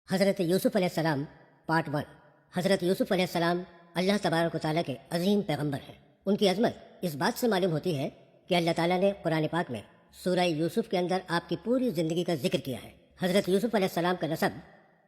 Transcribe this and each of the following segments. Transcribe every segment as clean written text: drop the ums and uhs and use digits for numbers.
حضرت یوسف علیہ السلام پارٹ 1۔ حضرت یوسف علیہ السلام اللہ تبارک و تعالیٰ کے عظیم پیغمبر ہیں۔ ان کی عظمت اس بات سے معلوم ہوتی ہے کہ اللہ تعالیٰ نے قرآن پاک میں سورہ یوسف کے اندر آپ کی پوری زندگی کا ذکر کیا ہے۔ حضرت یوسف علیہ السلام کا نسب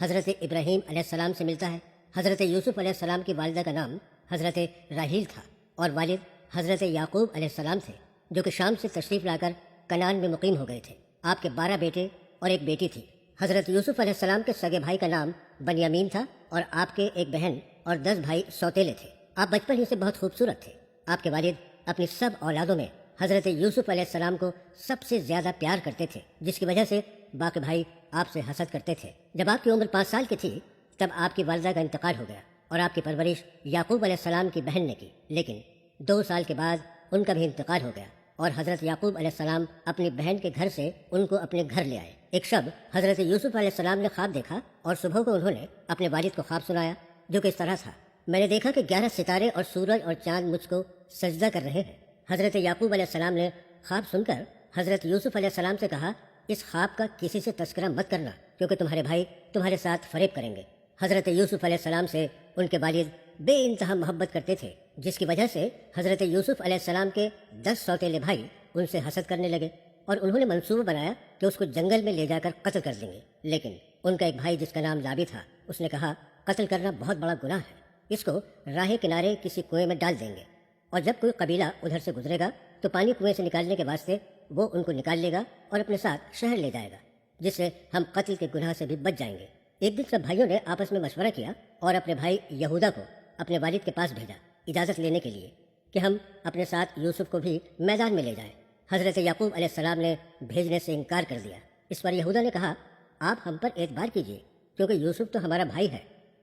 حضرت ابراہیم علیہ السلام سے ملتا ہے۔ حضرت یوسف علیہ السلام کی والدہ کا نام حضرت راحیل تھا اور والد حضرت یعقوب علیہ السلام تھے، جو کہ شام سے تشریف لا کر کنعان میں مقیم ہو گئے تھے۔ آپ کے 12 بیٹے اور ایک بیٹی تھی۔ حضرت یوسف علیہ السلام کے سگے بھائی کا نام بنیامین تھا اور آپ کے ایک بہن اور 10 بھائی سوتیلے تھے۔ آپ بچپن ہی سے بہت خوبصورت تھے۔ آپ کے والد اپنی سب اولادوں میں حضرت یوسف علیہ السلام کو سب سے زیادہ پیار کرتے تھے، جس کی وجہ سے باقی بھائی آپ سے حسد کرتے تھے۔ جب آپ کی عمر 5 سال کی تھی تب آپ کی والدہ کا انتقال ہو گیا اور آپ کی پرورش یعقوب علیہ السلام کی بہن نے کی، لیکن 2 سال کے بعد ان کا بھی انتقال ہو گیا اور حضرت یعقوب علیہ السلام اپنی بہن کے گھر سے ان کو اپنے گھر لے آئے۔ ایک شب حضرت یوسف علیہ السلام نے خواب دیکھا اور صبح کو انہوں نے اپنے والد کو خواب سنایا، جو کہ اس طرح تھا: میں نے دیکھا کہ 11 ستارے اور سورج اور چاند مجھ کو سجدہ کر رہے ہیں۔ حضرت یعقوب علیہ السلام نے خواب سن کر حضرت یوسف علیہ السلام سے کہا، اس خواب کا کسی سے تذکرہ مت کرنا، کیونکہ تمہارے بھائی تمہارے ساتھ فریب کریں گے۔ حضرت یوسف علیہ السلام سے ان کے والد بے انتہا محبت کرتے تھے، جس کی وجہ سے حضرت یوسف علیہ السلام کے 10 سوتیلے بھائی ان سے حسد کرنے لگے اور انہوں نے منصوبہ بنایا کہ اس کو جنگل میں لے جا کر قتل کر دیں گے۔ لیکن ان کا ایک بھائی جس کا نام لابی تھا، اس نے کہا، قتل کرنا بہت بڑا گناہ ہے، اس کو راہ کنارے کسی کنویں میں ڈال دیں گے، اور جب کوئی قبیلہ ادھر سے گزرے گا تو پانی کنویں سے نکالنے کے واسطے وہ ان کو نکال لے گا اور اپنے ساتھ شہر لے جائے گا، جس سے ہم قتل کے گناہ سے بھی بچ جائیں گے۔ ایک دن سب بھائیوں نے آپس میں مشورہ کیا اور اپنے بھائی یہودا کو اپنے والد کے پاس بھیجا اجازت لینے کے لیے کہ ہم اپنے ساتھ یوسف کو بھی میدان میں لے جائیں۔ حضرت یعقوب علیہ السلام نے بھیجنے سے انکار کر دیا۔ اس پر یہودا نے کہا، آپ ہم پر اعتبار کیجیے، کیونکہ یوسف تو ہمارا بھائی ہے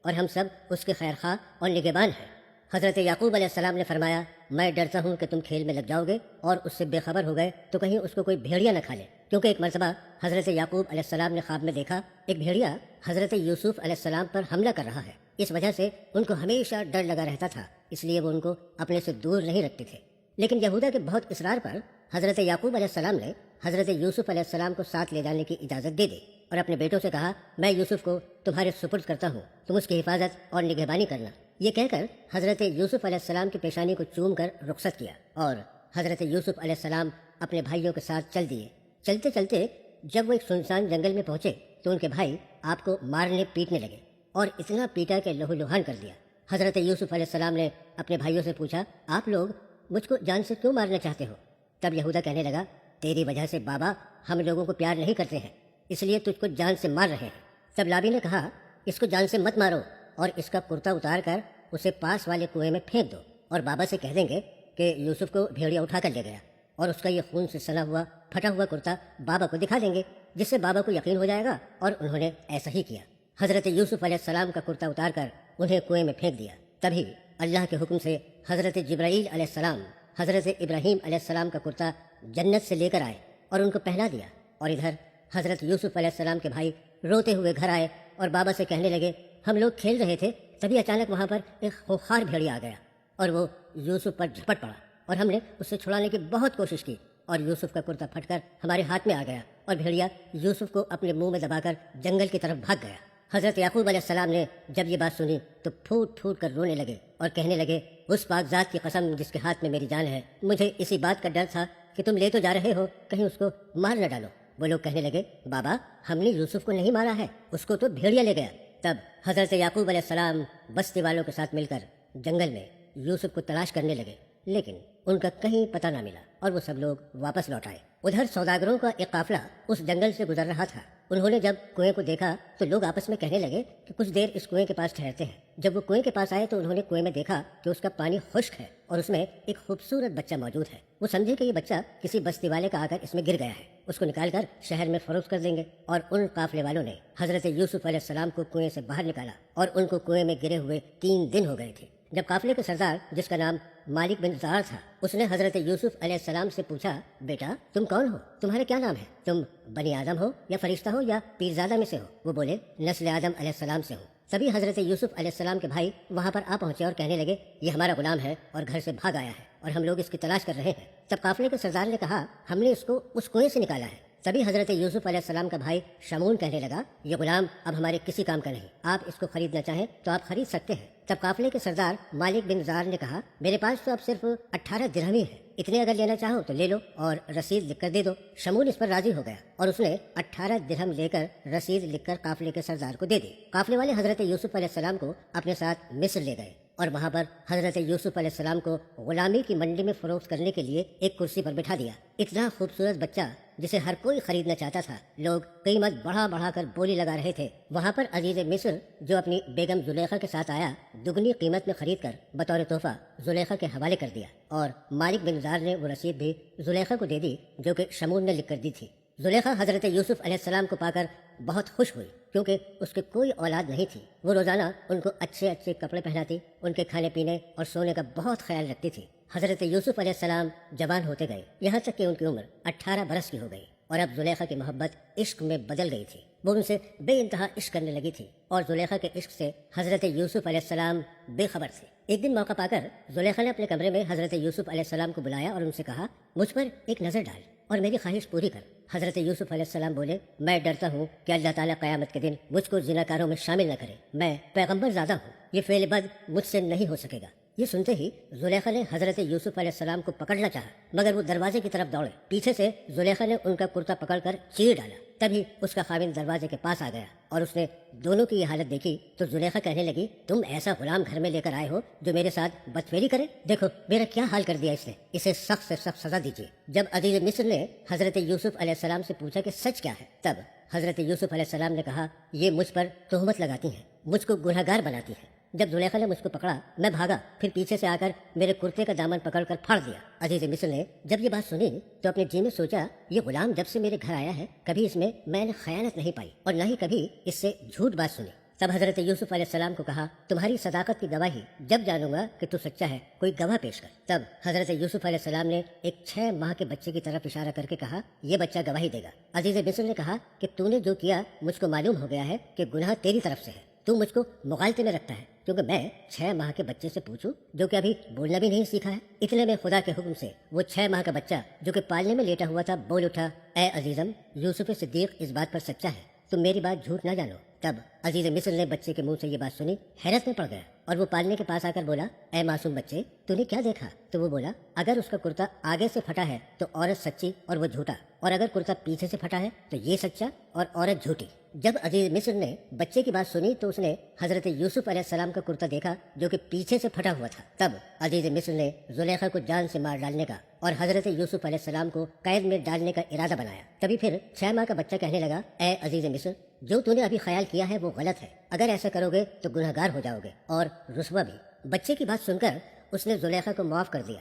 اور ہم سب اس کے خیر خواہ اور نگہبان ہیں۔ حضرت یعقوب علیہ السلام نے فرمایا، میں ڈرتا ہوں کہ تم کھیل میں لگ جاؤ گے اور اس سے بے خبر ہو گئے تو کہیں اس کو کوئی بھیڑیا نہ کھا لے، کیونکہ ایک مرتبہ حضرت یعقوب علیہ السلام نے خواب میں دیکھا ایک بھیڑیا حضرت یوسف علیہ السلام پر حملہ کر رہا ہے۔ اس وجہ سے ان کو ہمیشہ ڈر لگا رہتا تھا، اس لیے وہ ان کو اپنے سے دور نہیں رکھتے تھے۔ لیکن یہودا کے بہت اصرار پر حضرت یعقوب علیہ السلام نے حضرت یوسف علیہ السلام کو ساتھ لے جانے کی اجازت دے دی اور اپنے بیٹوں سے کہا، میں یوسف کو تمہارے سپرد کرتا ہوں، تم اس کی حفاظت اور نگہبانی کرنا۔ یہ کہہ کر حضرت یوسف علیہ السلام کی پیشانی کو چوم کر رخصت کیا اور حضرت یوسف علیہ السلام اپنے بھائیوں کے ساتھ چل دیے۔ چلتے چلتے جب وہ ایک سنسان جنگل میں پہنچے تو ان کے بھائی آپ کو مارنے پیٹنے لگے اور اتنا پیٹا کہ لہو لہان کر دیا۔ حضرت یوسف علیہ السلام نے اپنے بھائیوں سے پوچھا، آپ لوگ مجھ کو جان سے کیوں مارنا چاہتے ہو؟ تب یہودا کہنے لگا، تیری وجہ سے بابا ہم لوگوں کو پیار نہیں کرتے ہیں، اس لیے تجھ کو جان سے مار رہے ہیں۔ تب لابی نے کہا، اس کو جان سے مت مارو اور اس کا کرتا اتار کر اسے پاس والے کنویں میں پھینک دو، اور بابا سے کہہ دیں گے کہ یوسف کو بھیڑیا اٹھا کر لے گیا، اور اس کا یہ خون سے سنا ہوا پھٹا ہوا کرتا بابا کو دکھا دیں گے، جس سے بابا کو یقین ہو جائے گا۔ اور انہوں نے ایسا ہی کیا۔ حضرت یوسف علیہ السلام کا کرتا اتار کر انہیں کنویں میں پھینک دیا۔ تبھی اللہ کے حکم سے حضرت جبرائیل علیہ السلام حضرت ابراہیم علیہ السلام کا کرتا جنت سے لے کر آئے اور ان کو پہنا دیا، اور ادھر حضرت یوسف علیہ السلام کے بھائی روتے ہوئے گھر آئے اور بابا سے کہنے لگے، ہم لوگ کھیل رہے تھے، تبھی اچانک وہاں پر ایک خوخار بھیڑیا آ گیا اور وہ یوسف پر جھپٹ پڑا، اور ہم نے اسے چھڑانے کی بہت کوشش کی، اور یوسف کا کرتا پھٹ کر ہمارے ہاتھ میں آ گیا اور بھیڑیا یوسف کو اپنے منہ میں دبا کر جنگل کی طرف بھاگ گیا۔ حضرت یعقوب علیہ السلام نے جب یہ بات سنی تو پھوٹ پھوٹ کر رونے لگے اور کہنے لگے، اس پاک ذات کی قسم جس کے ہاتھ میں میری جان ہے، مجھے اسی بات کا ڈر تھا کہ تم لے تو جا رہے ہو، کہیں اس کو مار نہ ڈالو۔ وہ لوگ کہنے لگے، بابا ہم نے یوسف کو نہیں مارا ہے، اس کو تو بھیڑیا لے گیا۔ تب حضرت یعقوب علیہ السلام بستی والوں کے ساتھ مل کر جنگل میں یوسف کو تلاش کرنے لگے، لیکن ان کا کہیں پتہ نہ ملا اور وہ سب لوگ واپس لوٹ آئے۔ ادھر سوداگروں کا ایک قافلہ اس جنگل سے گزر رہا تھا۔ انہوں نے جب کنویں کو دیکھا تو لوگ آپس میں کہنے لگے کہ کچھ دیر اس کنویں کے پاس ٹھہرتے ہیں۔ جب وہ کنویں کے پاس آئے تو انہوں نے کنویں میں دیکھا کہ اس کا پانی خشک ہے اور اس میں ایک خوبصورت بچہ موجود ہے۔ وہ سمجھے کہ یہ بچہ کسی بستی والے کا آ کر اس میں گر گیا ہے، اس کو نکال کر شہر میں فروخت کر دیں گے۔ اور ان قافلے والوں نے حضرت یوسف علیہ السلام کو کنویں سے باہر نکالا اور ان کو کنویں میں گرے ہوئے 3 دن ہو گئے تھے۔ جب قافلے کے سردار جس کا نام مالک بن زار تھا، اس نے حضرت یوسف علیہ السلام سے پوچھا، بیٹا تم کون ہو؟ تمہارا کیا نام ہے؟ تم بنی آدم ہو یا فرشتہ ہو یا پیرزادہ میں سے ہو؟ وہ بولے، نسل آدم علیہ السلام سے ہوں۔ تبھی حضرت یوسف علیہ السلام کے بھائی وہاں پر آ پہنچے اور کہنے لگے، یہ ہمارا غلام ہے اور گھر سے بھاگ آیا ہے اور ہم لوگ اس کی تلاش کر رہے ہیں۔ تب قافلے کے سردار نے کہا، ہم نے اس کو اس کنویں سے نکالا ہے تبھی حضرت یوسف علیہ السلام کا بھائی شمون کہنے لگا یہ غلام اب ہمارے کسی کام کا نہیں، آپ اس کو خریدنا چاہیں تو آپ خرید سکتے ہیں۔ تب قافلے کے سردار مالک بن زار نے کہا میرے پاس تو اب صرف 18 درہم ہی ہے، اتنے اگر لینا چاہو تو لے لو اور رسید لکھ کر دے دو۔ شمون اس پر راضی ہو گیا اور اس نے 18 درہم لے کر رسید لکھ کر قافلے کے سردار کو دے دی۔ قافلے والے حضرت یوسف علیہ السلام کو اپنے ساتھ مصر لے گئے اور وہاں پر حضرت یوسف علیہ السلام کو غلامی کی منڈی میں فروخت کرنے کے لیے ایک کرسی پر بٹھا دیا۔ اتنا خوبصورت بچہ جسے ہر کوئی خریدنا چاہتا تھا، لوگ قیمت بڑھا بڑھا کر بولی لگا رہے تھے۔ وہاں پر عزیز مصر جو اپنی بیگم زلیخا کے ساتھ آیا، دگنی قیمت میں خرید کر بطور تحفہ زلیخا کے حوالے کر دیا اور مالک بن زار نے وہ رسید بھی زلیخا کو دے دی جو کہ شمون نے لکھ کر دی تھی۔ زلیخا حضرت یوسف علیہ السلام کو پا کر بہت خوش ہوئی کیونکہ اس کے کوئی اولاد نہیں تھی۔ وہ روزانہ ان کو اچھے اچھے کپڑے پہناتی، ان کے کھانے پینے اور سونے کا بہت خیال رکھتی تھی۔ حضرت یوسف علیہ السلام جوان ہوتے گئے، یہاں تک کہ ان کی عمر 18 برس کی ہو گئی اور اب زلیخا کی محبت عشق میں بدل گئی تھی۔ وہ ان سے بے انتہا عشق کرنے لگی تھی اور زلیخا کے عشق سے حضرت یوسف علیہ السلام بے خبر تھے۔ ایک دن موقع پا کر زلیخا نے اپنے کمرے میں حضرت یوسف علیہ السلام کو بلایا اور ان سے کہا مجھ پر ایک نظر ڈال اور میری خواہش پوری کر۔ حضرت یوسف علیہ السلام بولے میں ڈرتا ہوں کہ اللہ تعالیٰ قیامت کے دن مجھ کو زناکاروں میں شامل نہ کرے، میں پیغمبر زادہ ہوں، یہ فعل بد مجھ سے نہیں ہو سکے گا۔ یہ سنتے ہی زلیخا نے حضرت یوسف علیہ السلام کو پکڑنا چاہا مگر وہ دروازے کی طرف دوڑے۔ پیچھے سے زلیخا نے ان کا کرتا پکڑ کر چیر ڈالا، تبھی اس کا خاوند دروازے کے پاس آ گیا اور اس نے دونوں کی یہ حالت دیکھی تو زلیخا کہنے لگی تم ایسا غلام گھر میں لے کر آئے ہو جو میرے ساتھ بدفعلی کرے، دیکھو میرا کیا حال کر دیا اس نے، اسے سخت سے سخت سزا دیجیے۔ جب عزیز مصر نے حضرت یوسف علیہ السلام سے پوچھا کہ سچ کیا ہے، تب حضرت یوسف علیہ السلام نے کہا یہ مجھ پر تہمت لگاتی ہیں، مجھ کو گنہگار بناتی ہیں۔ جب زلیخا نے مجھ کو پکڑا میں بھاگا، پھر پیچھے سے آ کر میرے کرتے کا دامن پکڑ کر پھاڑ دیا۔ عزیز مصر نے جب یہ بات سنی تو اپنے جی میں سوچا یہ غلام جب سے میرے گھر آیا ہے کبھی اس میں نے خیانت نہیں پائی اور نہ ہی کبھی اس سے جھوٹ بات سنی۔ تب حضرت یوسف علیہ السلام کو کہا تمہاری صداقت کی گواہی جب جانوں گا کہ تو سچا ہے کوئی گواہ پیش کر۔ تب حضرت یوسف علیہ السلام نے ایک 6 ماہ کے بچے کی طرف اشارہ کر کے کہا یہ بچہ گواہی دے گا۔ عزیز مصر نے کہا کہ تو نے جو کیا مجھ کو معلوم ہو گیا ہے کہ گناہ تیری طرف سے ہے، تو مجھ کو مغالطے میں رکھتا ہے کیونکہ میں 6 ماہ کے بچے سے پوچھوں جو کہ ابھی بولنا بھی نہیں سیکھا ہے۔ اتنے میں خدا کے حکم سے وہ 6 ماہ کا بچہ جو کہ پالنے میں لیٹا ہوا تھا بول اٹھا اے عزیزم یوسف صدیق اس بات پر سچا ہے، تم میری بات جھوٹ نہ جانو۔ تب عزیز مصر نے بچے کے منہ سے یہ بات سنی، حیرت میں پڑ گیا اور وہ پالنے کے پاس آ کر بولا اے معصوم بچے تو نے کیا دیکھا؟ تو وہ بولا اگر اس کا کرتا آگے سے پھٹا ہے تو عورت سچی اور وہ جھوٹا، اور اگر کرتا پیچھے سے پھٹا ہے تو یہ سچا اور عورت جھوٹی۔ جب عزیز مصر نے بچے کی بات سنی تو اس نے حضرت یوسف علیہ السلام کا کرتا دیکھا جو کہ پیچھے سے پھٹا ہوا تھا۔ تب عزیز مصر نے زلیخا کو جان سے مار ڈالنے کا اور حضرت یوسف علیہ السلام کو قید میں ڈالنے کا ارادہ بنایا۔ تبھی پھر 6 ماہ کا بچہ کہنے لگا اے عزیز مصر جو تو نے ابھی خیال کیا ہے وہ غلط ہے، اگر ایسا کرو گے تو گنہگار ہو جاؤ گے اور رسوا بھی۔ بچے کی بات سن کر اس نے زلیخا کو معاف کر دیا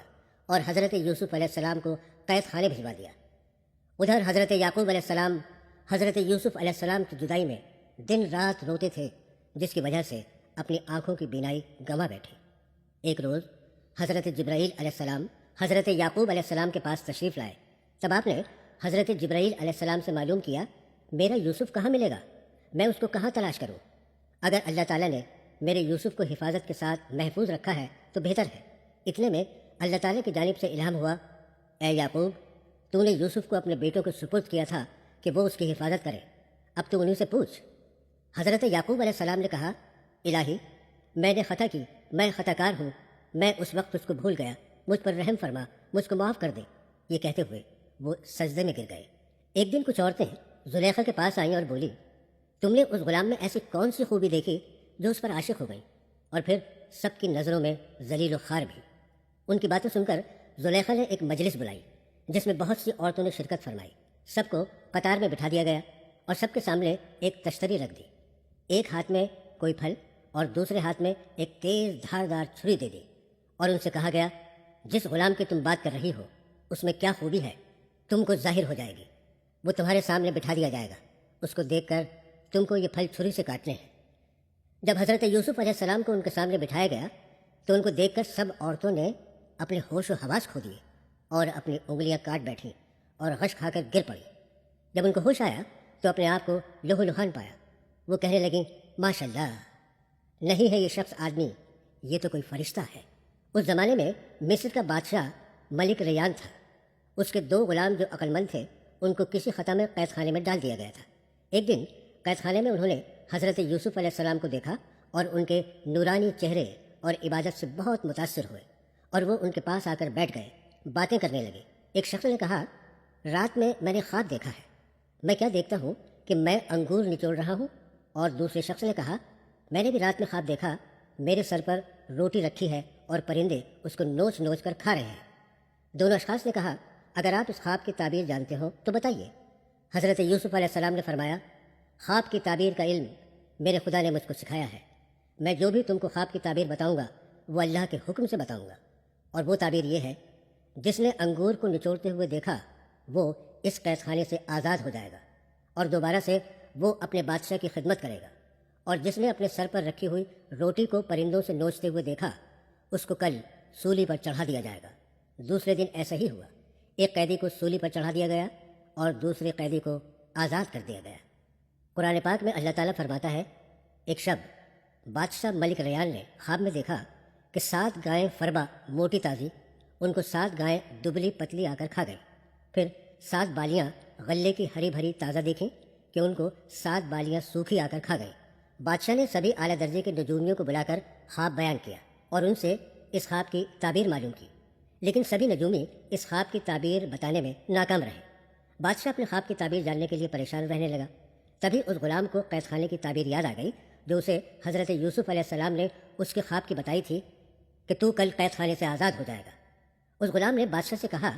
اور حضرت یوسف علیہ السلام کو قید خانے بھجوا دیا۔ ادھر حضرت یعقوب علیہ السلام حضرت یوسف علیہ السلام کی جدائی میں دن رات روتے تھے جس کی وجہ سے اپنی آنکھوں کی بینائی گنوا بیٹھے۔ ایک روز حضرت جبرائیل علیہ السلام حضرت یعقوب علیہ السلام کے پاس تشریف لائے۔ تب آپ نے حضرت جبرائیل علیہ السلام سے معلوم کیا میرا یوسف کہاں ملے گا، میں اس کو کہاں تلاش کروں؟ اگر اللہ تعالیٰ نے میرے یوسف کو حفاظت کے ساتھ محفوظ رکھا ہے تو بہتر ہے۔ اتنے میں اللہ تعالیٰ کی جانب سے الہام ہوا اے یعقوب تو نے یوسف کو اپنے بیٹوں کو سپرد کیا تھا کہ وہ اس کی حفاظت کرے، اب تو انہیں سے پوچھ۔ حضرت یعقوب علیہ السلام نے کہا الہی میں نے خطا کی، میں خطا کار ہوں، میں اس وقت اس کو بھول گیا، مجھ پر رحم فرما، مجھ کو معاف کر دے۔ یہ کہتے ہوئے وہ سجدے میں گر گئے۔ ایک دن کچھ عورتیں زلیخا کے پاس آئیں اور بولی تم نے اس غلام میں ایسی کون سی خوبی دیکھی جو اس پر عاشق ہو گئی، اور پھر سب کی نظروں میں ذلیل و خوار بھی۔ ان کی باتیں سن کر زلیخا نے ایک مجلس بلائی جس میں بہت سی عورتوں نے شرکت فرمائی۔ سب کو قطار میں بٹھا دیا گیا اور سب کے سامنے ایک تشتری رکھ دی، ایک ہاتھ میں کوئی پھل اور دوسرے ہاتھ میں ایک تیز دھاردار چھری دے دی، اور ان سے کہا گیا جس غلام کی تم بات کر رہی ہو اس میں کیا خوبی ہے تم کو ظاہر ہو جائے گی، وہ تمہارے سامنے بٹھا دیا جائے گا، اس کو دیکھ کر تم کو یہ پھل چھری سے کاٹنے ہیں۔ جب حضرت یوسف علیہ السلام کو ان کے سامنے بٹھایا گیا تو ان کو دیکھ کر سب عورتوں نے اپنے ہوش و حواس کھو دیے اور اپنی انگلیاں کاٹ بیٹھیں اور غش کھا کر گر پڑی۔ جب ان کو ہوش آیا تو اپنے آپ کو لہو لہان پایا۔ وہ کہنے لگیں ماشاء اللہ، نہیں ہے یہ شخص آدمی، یہ تو کوئی فرشتہ ہے۔ اس زمانے میں مصر کا بادشاہ ملک ریان تھا، اس کے 2 غلام جو عقل مند تھے ان کو کسی خطا میں قید خانے میں ڈال دیا گیا تھا۔ ایک دن قید خانے میں انہوں نے حضرت یوسف علیہ السلام کو دیکھا اور ان کے نورانی چہرے اور عبادت سے بہت متاثر ہوئے، اور وہ ان کے پاس آ کر بیٹھ گئے، باتیں کرنے لگے۔ ایک شخص نے کہا، رات میں نے خواب دیکھا ہے، میں کیا دیکھتا ہوں کہ میں انگور نچوڑ رہا ہوں، اور دوسرے شخص نے کہا، میں نے بھی رات میں خواب دیکھا، میرے سر پر روٹی رکھی ہے اور پرندے اس کو نوچ نوچ کر کھا رہے ہیں۔ دونوں اشخاص نے کہا، اگر آپ اس خواب کی تعبیر جانتے ہو تو بتائیے۔ حضرت یوسف علیہ السلام نے فرمایا، خواب کی تعبیر کا علم میرے خدا نے مجھ کو سکھایا ہے، میں جو بھی تم کو خواب کی تعبیر بتاؤں گا وہ اللہ کے حکم سے بتاؤں گا، اور وہ تعبیر یہ ہے، جس نے انگور کو نچوڑتے ہوئے دیکھا وہ اس قید خانے سے آزاد ہو جائے گا اور دوبارہ سے وہ اپنے بادشاہ کی خدمت کرے گا، اور جس نے اپنے سر پر رکھی ہوئی روٹی کو پرندوں سے نوچتے ہوئے دیکھا اس کو کل سولی پر چڑھا دیا جائے گا۔ دوسرے دن ایسا ہی ہوا، ایک قیدی کو سولی پر چڑھا دیا گیا اور دوسرے قیدی کو آزاد کر دیا گیا۔ قرآن پاک میں اللہ تعالیٰ فرماتا ہے، ایک شب بادشاہ ملک ریان نے خواب میں دیکھا کہ 7 گائیں فربا موٹی تازی، ان کو 7 گائیں دبلی پتلی آ کر کھا گئیں۔ پھر 7 بالیاں غلے کی ہری بھری تازہ دیکھیں کہ ان کو 7 بالیاں سوکھی آ کر کھا گئیں۔ بادشاہ نے سبھی اعلیٰ درجے کے نجومیوں کو بلا کر خواب بیان کیا اور ان سے اس خواب کی تعبیر معلوم کی، لیکن سبھی نجومی اس خواب کی تعبیر بتانے میں ناکام رہے۔ بادشاہ اپنے خواب کی تعبیر جاننے کے لیے پریشان رہنے لگا۔ تبھی اس غلام کو قید خانے کی تعبیر یاد آ گئی جو اسے حضرت یوسف علیہ السلام نے اس کے خواب کی بتائی تھی کہ تو کل قید خانے سے آزاد ہو جائے گا۔ اس غلام نے بادشاہ سے کہا،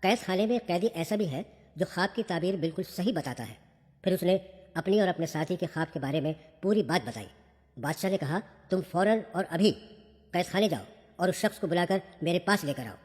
قید خانے میں قیدی ایسا بھی ہے جو خواب کی تعبیر بالکل صحیح بتاتا ہے۔ پھر اس نے اپنی اور اپنے ساتھی کے خواب کے بارے میں پوری بات بتائی۔ بادشاہ نے کہا، تم فوراً اور ابھی قید خانے جاؤ اور اس شخص کو بلا کر میرے پاس لے کر آؤ۔